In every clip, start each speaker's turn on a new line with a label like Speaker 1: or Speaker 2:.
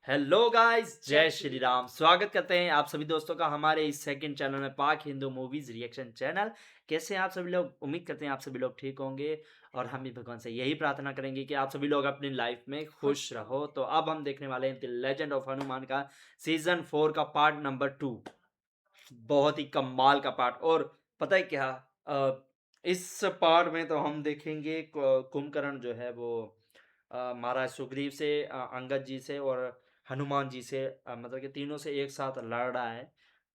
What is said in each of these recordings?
Speaker 1: Hello guys, जय श्री राम। स्वागत करते हैं आप सभी दोस्तों का हमारे इस सेकंड चैनल में, पाक हिंदू मूवीज रिएक्शन चैनल। कैसे हैं आप सभी लोग? उम्मीद करते हैं आप सभी लोग ठीक होंगे और हम भी भगवान से यही प्रार्थना करेंगे कि आप सभी लोग अपनी लाइफ में खुश रहो। तो अब हम देखने वाले हैं द लेजेंड ऑफ हनुमान का सीजन 4 का पार्ट नंबर 2। बहुत ही कमाल का पार्ट। और पता है क्या, इस पार्ट में तो हम देखेंगे कुंभकर्ण जो है वो महाराज सुग्रीव से, अंगद जी से और हनुमान जी से, मतलब कि तीनों से एक साथ लड़ रहा है।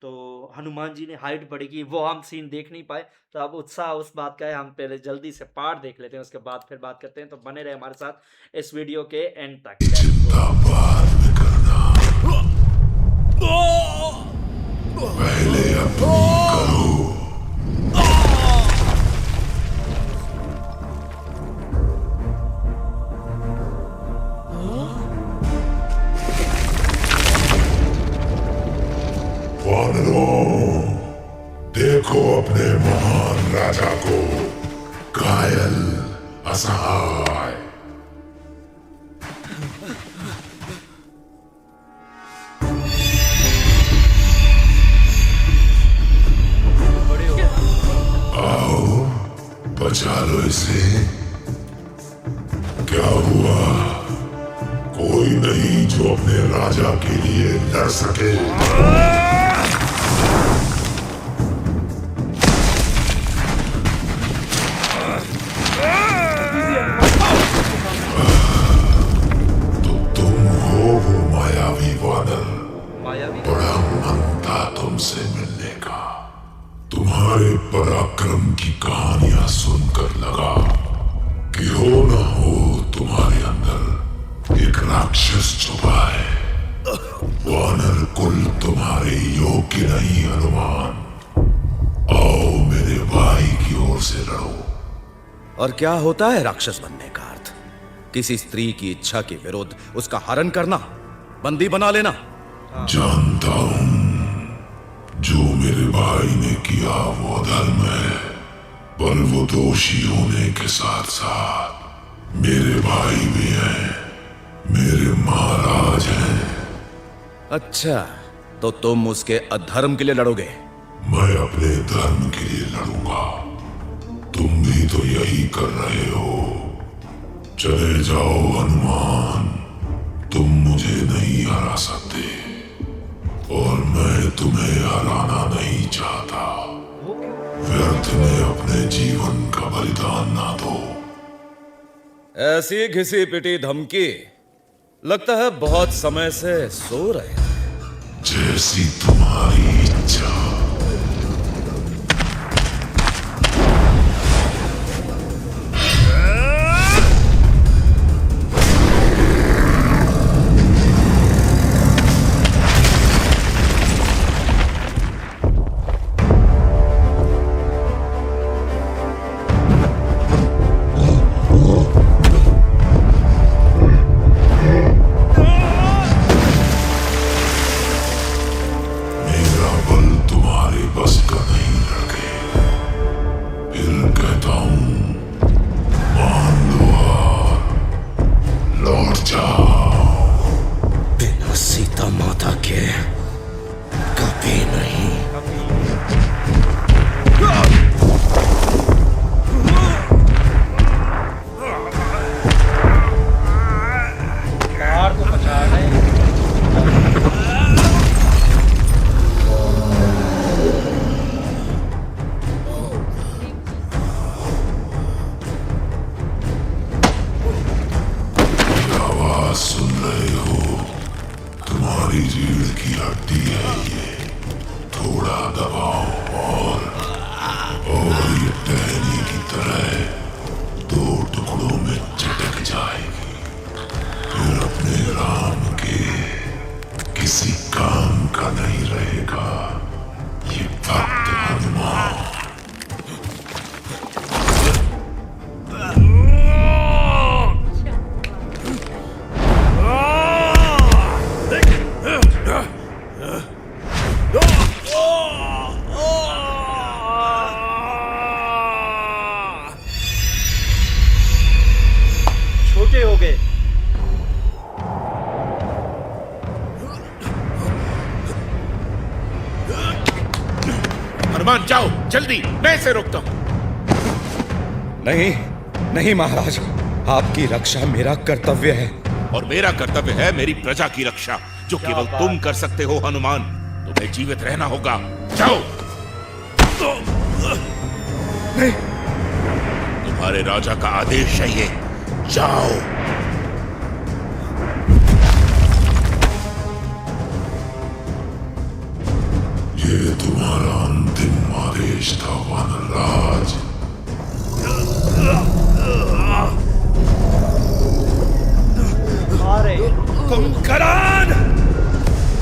Speaker 1: तो हनुमान जी ने हाइट बढ़ेगी, वो हम सीन देख नहीं पाए। तो अब उत्साह उस बात का है, हम पहले जल्दी से पार्ट देख लेते हैं, उसके बाद फिर बात करते हैं। तो बने रहे हमारे साथ इस वीडियो के एंड तक। लेट्स
Speaker 2: चिंता
Speaker 1: गो।
Speaker 2: बाद में करना, पहले अपनी करो। वानरों, देखो अपने महान राजा को, घायल, असहाय।
Speaker 1: बड़े हो।
Speaker 2: आओ, बचा लो इसे। क्या हुआ? कोई नहीं जो अपने राजा के लिए लड़ सके। तो तुम हो वो मायावी वानर।
Speaker 1: मायावी।
Speaker 2: बड़ा मन था तुमसे मिलने का। तुम्हारे पराक्रम की कहानियां सुनकर लगा कि हो ना हो तुम्हारे अंदर एक राक्षस छुपा है। वानर कुल तुम्हारे योग्य नहीं हनुमान। आओ मेरे भाई की ओर से लड़ो।
Speaker 3: और क्या होता है राक्षस बनने का अर्थ? किसी स्त्री की इच्छा के विरुद्ध उसका हरण करना, बंदी बना लेना।
Speaker 2: जानता हूं, जो मेरे भाई ने किया वो अधर्म है, पर वो दोषी होने के साथ साथ मेरे भाई भी हैं, मेरे महाराज हैं।
Speaker 3: अच्छा, तो तुम उसके अधर्म के लिए लड़ोगे?
Speaker 2: मैं अपने धर्म के लिए लड़ूंगा। तुम भी तो यही कर रहे हो। चले जाओ हनुमान, तुम मुझे नहीं हरा सकते और मैं तुम्हें हराना नहीं चाहता। व्यर्थ में अपने जीवन का बलिदान ना दो।
Speaker 3: ऐसी घिसी पिटी धमकी, लगता है बहुत समय से सो रहे हैं।
Speaker 2: जैसी तुम्हारी इच्छा। मेरा बल तुम्हारे बस का नहीं लड़के। फिर कहता हूं, मान लो हार, लौट जाओ।
Speaker 3: बिना सीता माता के कभी नहीं।
Speaker 1: पहाड़ को बचा रहे।
Speaker 2: आवाज सुन रहे हो? तुम्हारी रीढ़ की हड्डी है ये। थोड़ा दबाओ और ये टहनी की तरह दो टुकड़ों में चटक जाएगी। फिर अपने राम के किसी काम का नहीं रहेगा ये भक्त हनुमान।
Speaker 1: छोटे हो गए।
Speaker 2: हनुमान जाओ जल्दी, मैं इसे रोकता हूं।
Speaker 3: नहीं नहीं महाराज, आपकी रक्षा मेरा कर्तव्य है।
Speaker 2: और मेरा कर्तव्य है मेरी प्रजा की रक्षा, जो
Speaker 1: क्या
Speaker 2: केवल
Speaker 1: बात।
Speaker 2: तुम कर सकते हो हनुमान। तुम्हें जीवित रहना होगा, जाओ।
Speaker 3: नहीं,
Speaker 2: तुम्हारे राजा का आदेश है ये, जाओ। ये तुम्हारा अंतिम आदेश था वानरराज।
Speaker 1: अरे
Speaker 3: कुंभकर्ण,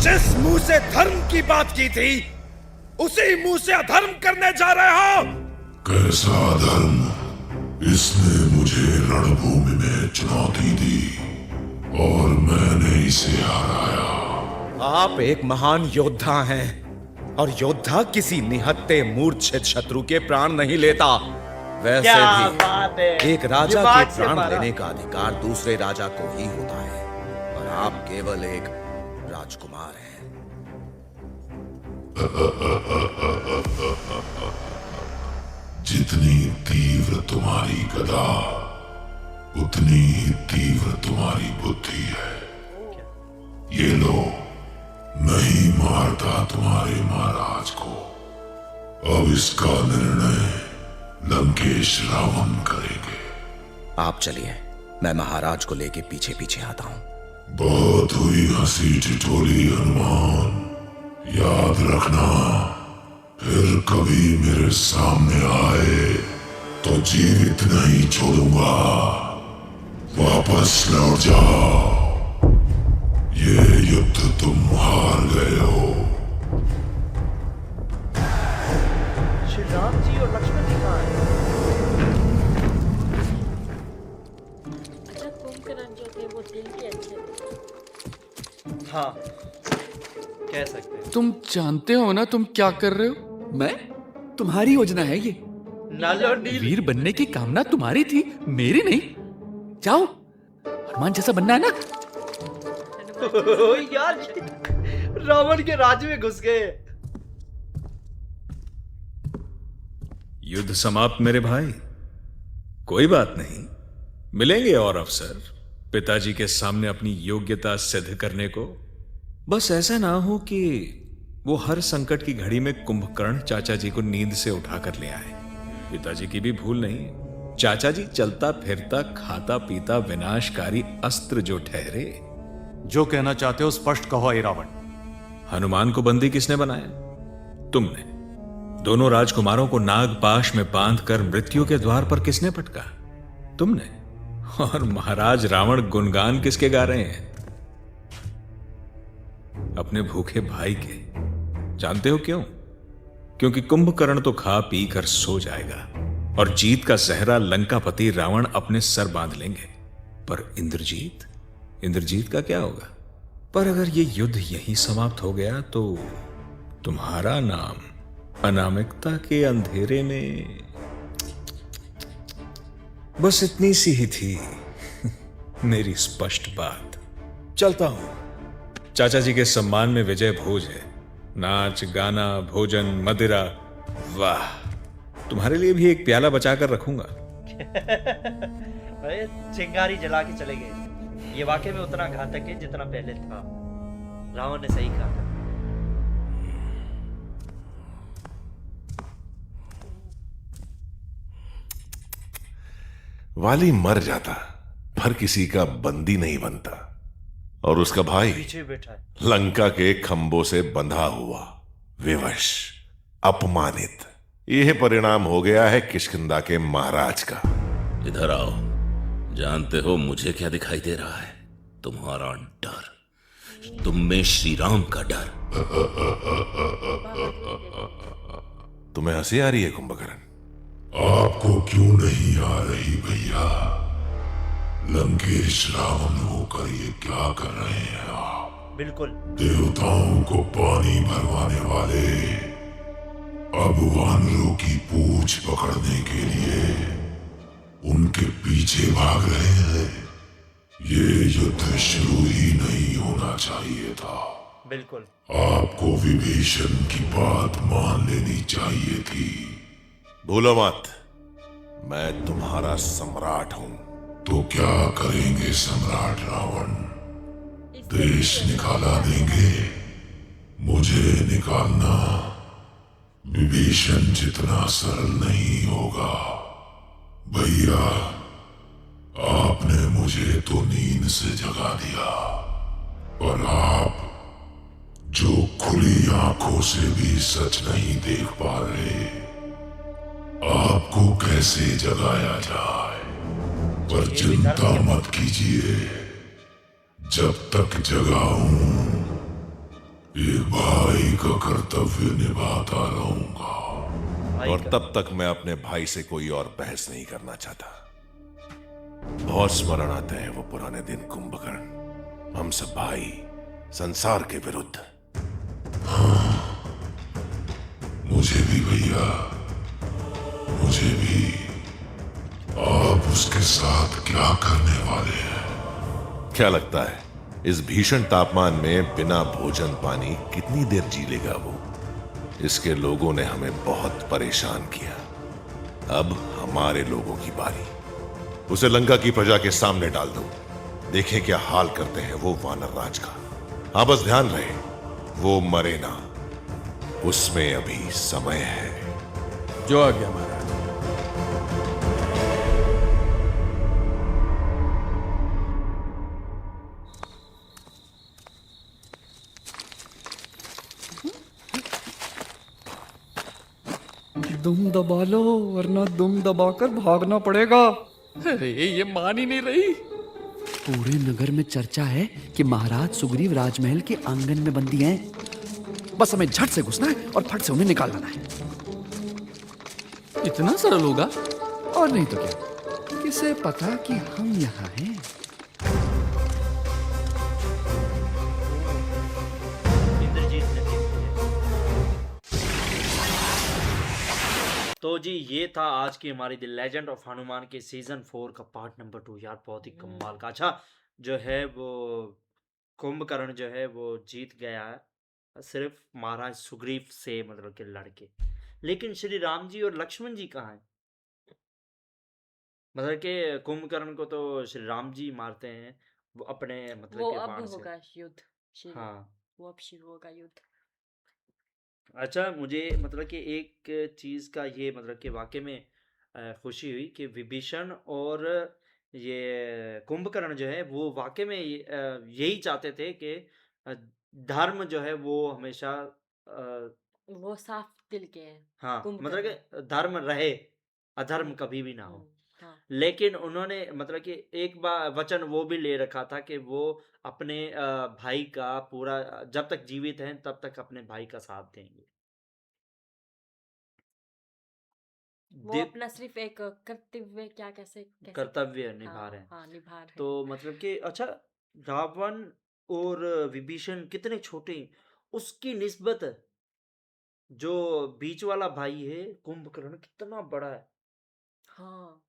Speaker 3: जिस मुंह से धर्म की बात की थी उसी मुंह से अधर्म करने जा रहे हो।
Speaker 2: कैसा धर्म? इसने मुझे रणभूमि में चुनौती दी और मैंने इसे हराया।
Speaker 3: आप एक महान योद्धा हैं और योद्धा किसी निहत्ते मूर्छित शत्रु के प्राण नहीं लेता। वैसे
Speaker 1: क्या
Speaker 3: भी
Speaker 1: बात है,
Speaker 3: एक राजा
Speaker 1: दिमाग
Speaker 3: के
Speaker 1: से
Speaker 3: प्राण
Speaker 1: मारा।
Speaker 3: लेने का अधिकार दूसरे राजा को ही होता है और आप केवल एक राजकुमार हैं।
Speaker 2: जितनी तीव्र तुम्हारी गदा, उतनी ही तीव्र तुम्हारी बुद्धि है। ये लो, नहीं मारता तुम्हारे महाराज को। अब इसका निर्णय लंकेश रावण करेंगे।
Speaker 3: आप चलिए, मैं महाराज को लेके पीछे पीछे आता हूं।
Speaker 2: बहुत हुई हंसी ठिठोली हनुमान, याद रखना, फिर कभी मेरे सामने आए तो जीवित नहीं छोड़ूंगा। वापस लौट जाओ, ये युद्ध तुम हार गए हो।
Speaker 1: श्री राम जी और लक्ष्मण जी कहाँ हैं?
Speaker 4: अच्छा कुंभकर्ण जो थे वो दिल के अच्छे थे।
Speaker 1: हाँ, कह सकते हैं।
Speaker 5: तुम जानते हो ना तुम क्या कर रहे हो? मैं तुम्हारी योजना है ये।
Speaker 1: नल और नील।
Speaker 5: वीर बनने की कामना तुम्हारी थी, मेरी नहीं। जाओ, हनुमान जैसा बनना है ना।
Speaker 1: ओ यार, रावण के राज्य में घुस गए।
Speaker 6: युद्ध समाप्त मेरे भाई। कोई बात नहीं, मिलेंगे और अवसर पिताजी के सामने अपनी योग्यता सिद्ध करने को। बस ऐसा ना हो कि वो हर संकट की घड़ी में कुंभकर्ण चाचा जी को नींद से उठा कर ले आए। पिताजी की भी भूल नहीं। चाचा जी चलता फिरता खाता पीता विनाशकारी अस्त्र जो ठहरे।
Speaker 7: जो कहना चाहते हो स्पष्ट कहो ऐरावण।
Speaker 6: हनुमान को बंदी किसने बनाया? तुमने। दोनों राजकुमारों को नागपाश में बांधकर मृत्यु के द्वार पर किसने पटका? तुमने। और महाराज रावण गुणगान किसके गा रहे हैं? अपने भूखे भाई के। जानते हो क्यों? क्योंकि कुंभकर्ण तो खा पी कर सो जाएगा और जीत का सहरा लंकापति रावण अपने सर बांध लेंगे। पर इंद्रजीत का क्या होगा? पर अगर ये युद्ध यहीं समाप्त हो गया तो तुम्हारा नाम अनामिकता के अंधेरे में। बस इतनी सी ही थी मेरी स्पष्ट बात। चलता हूं। चाचा जी के सम्मान में विजय भोज है। नाच गाना भोजन मदिरा। वाह, तुम्हारे लिए भी एक प्याला बचा कर रखूंगा।
Speaker 1: अरे चिंगारी जला के चले गए। ये वाकई में उतना घातक है जितना पहले था। रावण ने सही कहा था।
Speaker 8: वाली मर जाता पर किसी का बंदी नहीं बनता, और उसका भाई
Speaker 1: पीछे बैठा है।
Speaker 8: लंका के खंभों से बंधा हुआ, विवश, अपमानित। यह परिणाम हो गया है किष्किंधा के महाराज का।
Speaker 9: इधर आओ। जानते हो मुझे क्या दिखाई दे रहा है? तुम्हारा डर, तुम में श्री राम का डर।
Speaker 8: तुम्हें हंसी आ रही है कुंभकर्ण?
Speaker 2: आपको क्यों नहीं आ रही भैया? लंकेश रावण होकर ये क्या कर रहे हैं आप?
Speaker 1: बिल्कुल।
Speaker 2: देवताओं को पानी भरवाने वाले अब वानरों की पूंछ पकड़ने के लिए उनके पीछे भाग रहे हैं। ये युद्ध शुरू ही नहीं होना चाहिए था।
Speaker 1: बिल्कुल।
Speaker 2: आपको विभीषण की बात मान लेनी चाहिए थी।
Speaker 8: भूलो मत, मैं तुम्हारा सम्राट हूं।
Speaker 2: तो क्या करेंगे सम्राट रावण?
Speaker 4: इससे
Speaker 2: देश
Speaker 4: भी
Speaker 2: निकाला देंगे? मुझे निकालना विभीषण जितना सरल नहीं होगा। भैया, आपने मुझे तो नींद से जगा दिया, पर आप जो खुली आंखों से भी सच नहीं देख पा रहे, आपको कैसे जगाया जाए? पर
Speaker 1: ये भी धर्म
Speaker 2: चिंता
Speaker 1: के
Speaker 2: मत कीजिए, जब तक जगा हूं एक भाई का कर्तव्य निभाता रहूंगा।
Speaker 1: भाई
Speaker 8: और
Speaker 1: का।
Speaker 8: तब तक मैं अपने भाई से कोई और बहस नहीं करना चाहता। बहुत स्मरण आते हैं वो पुराने दिन कुंभकर्ण, हम सब भाई संसार के विरुद्ध।
Speaker 2: मुझे भी भैया, मुझे भी। आप उसके साथ क्या करने वाले हैं?
Speaker 8: क्या लगता है इस भीषण तापमान में बिना भोजन पानी कितनी देर जी लेगा वो? इसके लोगों ने हमें बहुत परेशान किया। अब हमारे लोगों की बारी। उसे लंका की प्रजा के सामने डाल दो, देखें क्या हाल करते हैं वो वानर राज का। हाँ, बस ध्यान रहे वो मरे ना, उसमें अभी समय है।
Speaker 5: जो आ गया महाराज।
Speaker 7: दुम दबा लो वरना दुम दबाकर भागना पड़ेगा।
Speaker 5: अरे ये मान ही नहीं रही। पूरे नगर में चर्चा है कि महाराज सुग्रीव राजमहल के आंगन में बंदी हैं। बस हमें झट से घुसना है और फट से उन्हें निकाल लाना है। इतना सरल होगा? और नहीं तो क्या, किसे पता कि हम यहाँ हैं।
Speaker 1: इंद्रजीत ने देख लिया। तो जी ये था आज की हमारी द लेजेंड ऑफ हनुमान के सीजन 4 का पार्ट नंबर 2। यार बहुत ही कमाल का। अच्छा जो है वो कुंभकर्ण जो है वो जीत गया है सिर्फ महाराज सुग्रीव से मतलब के लड़के। लेकिन श्री राम जी और लक्ष्मण जी कहाँ हैं? मतलब कि कुंभकर्ण को तो श्री राम जी मारते हैं वो अपने मतलब
Speaker 4: वो
Speaker 1: के
Speaker 4: अब
Speaker 1: बाण से।
Speaker 4: होगा युद्ध शुरू।
Speaker 1: हाँ।
Speaker 4: वो अब शुरू होगा युद्ध।
Speaker 1: अच्छा मुझे मतलब कि एक चीज़ का ये मतलब कि वाकई में खुशी हुई कि विभीषण और ये कुंभकर्ण जो है वो वाकई में यही चाहते थे कि अ, धर्म जो है वो हमेशा
Speaker 4: वो साफ दिल के हैं
Speaker 1: हाँ मतलब
Speaker 4: कुंभकर्ण।
Speaker 1: कि धर्म रहे, अधर्म
Speaker 4: हम्म,
Speaker 1: कभी भी ना हो।
Speaker 4: हाँ।
Speaker 1: लेकिन उन्होंने मतलब कि एक बार वचन वो भी ले रखा था कि वो अपने भाई का पूरा जब तक जीवित हैं तब तक अपने भाई का साथ देंगे।
Speaker 4: वो
Speaker 1: दे
Speaker 4: अपना सिर्फ एक कर्तव्य क्या कैसे कैसे
Speaker 1: कर्तव्य निभा
Speaker 4: हाँ
Speaker 1: रहे हैं।
Speaker 4: हाँ निभा रहे
Speaker 1: तो
Speaker 4: हैं।
Speaker 1: मतलब कि अच्छा रावण और विभीषण कितने छोटे हैं, उसकी निस्बत जो बीच वाला भाई है कुंभकर्ण कितना बड़ा है।
Speaker 4: हाँ।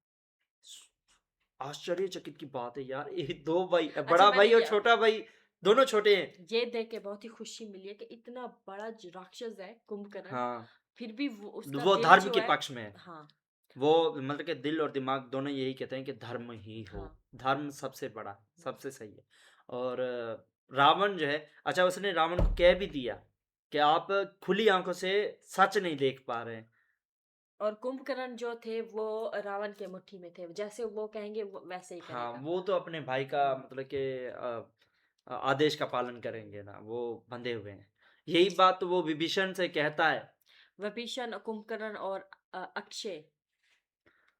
Speaker 1: आश्चर्यचकित की बात है यार, ये दो भाई
Speaker 4: अच्छा
Speaker 1: बड़ा
Speaker 4: मैंने
Speaker 1: भाई और छोटा भाई दोनों छोटे हैं।
Speaker 4: ये देख के बहुत ही खुशी मिली है कि इतना बड़ा राक्षस है कुंभकर्ण,
Speaker 1: हाँ
Speaker 4: फिर भी वो उसका
Speaker 1: वो
Speaker 4: दिल
Speaker 1: धर्म
Speaker 4: जो
Speaker 1: के
Speaker 4: है।
Speaker 1: पक्ष में है।
Speaker 4: हाँ
Speaker 1: वो मतलब कि दिल और दिमाग दोनों यही कहते हैं कि धर्म ही हो,
Speaker 4: हाँ।
Speaker 1: धर्म सबसे बड़ा सबसे सही है। और रावण जो है अच्छा उसने रावण को कह भी दिया कि आप खुली आंखों से सच नहीं देख पा रहे हैं।
Speaker 4: और कुंभकर्ण जो थे वो रावण के मुट्ठी में थे, जैसे वो कहेंगे वो वैसे ही
Speaker 1: हाँ
Speaker 4: करेगा।
Speaker 1: वो तो अपने भाई का मतलब कि आदेश का पालन करेंगे ना, वो बंधे हुए हैं। यही बात तो वो विभीषण से कहता है।
Speaker 4: विभीषण कुंभकर्ण और अक्षय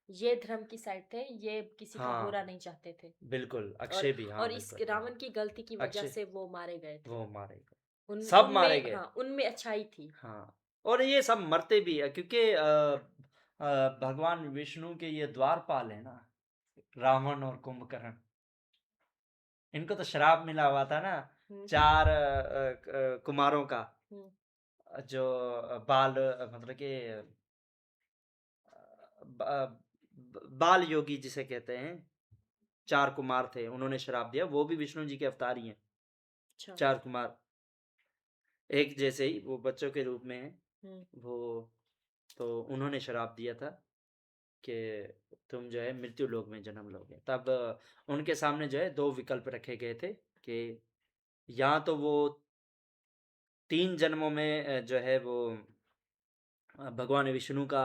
Speaker 4: ये धर्म की साइड थे, ये किसी का
Speaker 1: हाँ
Speaker 4: बुरा नहीं चाहते थे।
Speaker 1: बिल्कुल
Speaker 4: और
Speaker 1: अक्षय भी हाँ
Speaker 4: और इस
Speaker 1: बिल्कुल
Speaker 4: रावण की गलती की वजह
Speaker 1: अक्षय
Speaker 4: से वो मारे गए थे।
Speaker 1: वो मारे गए,
Speaker 4: उन
Speaker 1: सब मारे
Speaker 4: उनमें
Speaker 1: गए।
Speaker 4: हाँ उनमें अच्छाई थी।
Speaker 1: हाँ और ये सब मरते भी है क्योंकि भगवान विष्णु के ये द्वारपाल है ना रावण और कुंभकर्ण। इनको तो श्राप मिला हुआ था ना
Speaker 4: हम्म,
Speaker 1: चार कुमारों का
Speaker 4: हम्म,
Speaker 1: जो बाल मतलब कि बाल योगी जिसे कहते हैं। चार कुमार थे उन्होंने श्राप दिया, वो भी विष्णु जी के अवतार ही हैं
Speaker 4: अच्छा।
Speaker 1: चार कुमार। एक जैसे ही वो बच्चों के रूप में है
Speaker 4: हम्म,
Speaker 1: वो, तो उन्होंने श्राप दिया था कि तुम जो है मृत्यु लोक में जन्म लोगे। तब उनके सामने जो है 2 विकल्प रखे गए थे कि या तो वो 3 जन्मों में जो है वो भगवान विष्णु का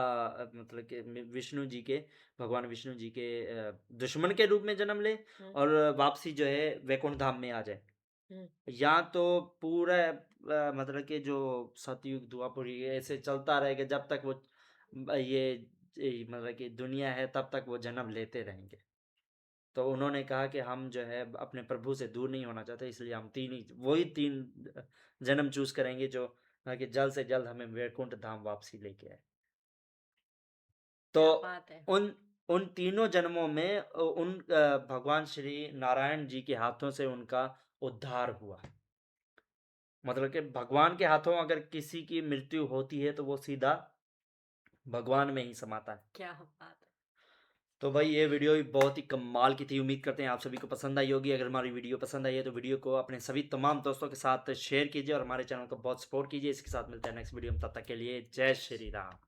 Speaker 1: मतलब कि भगवान विष्णु जी के दुश्मन के रूप में जन्म ले
Speaker 4: हम्म,
Speaker 1: और वापसी जो है वैकुंठ धाम में आ जाए,
Speaker 4: हम्म,
Speaker 1: या तो पूरा मतलब कि जो सतयुग द्वापर ये ऐसे चलता रहेगा जब तक वो ये मतलब कि दुनिया है तब तक वो जन्म लेते रहेंगे। तो उन्होंने कहा कि हम जो है अपने प्रभु से दूर नहीं होना चाहते, इसलिए हम 3 जन्म चूज़ करेंगे जो कि जल्द से जल्द हमें वैकुंठ धाम वापसी लेके आए। तो
Speaker 4: क्या बात है।
Speaker 1: उन उन तीनों जन्मों में भगवान श्री नारायण जी के हाथों से उनका उद्धार हुआ। मतलब कि भगवान के हाथों अगर किसी की मृत्यु होती है तो वो सीधा भगवान में ही समाता है।
Speaker 4: क्या बात है।
Speaker 1: तो भाई ये वीडियो भी बहुत ही कमाल की थी। उम्मीद करते हैं आप सभी को पसंद आई होगी। अगर हमारी वीडियो पसंद आई है तो वीडियो को अपने सभी तमाम दोस्तों के साथ शेयर कीजिए और हमारे चैनल को बहुत सपोर्ट कीजिए। इसके साथ मिलते हैं नेक्स्ट वीडियो में, तब तक के लिए जय श्री राम।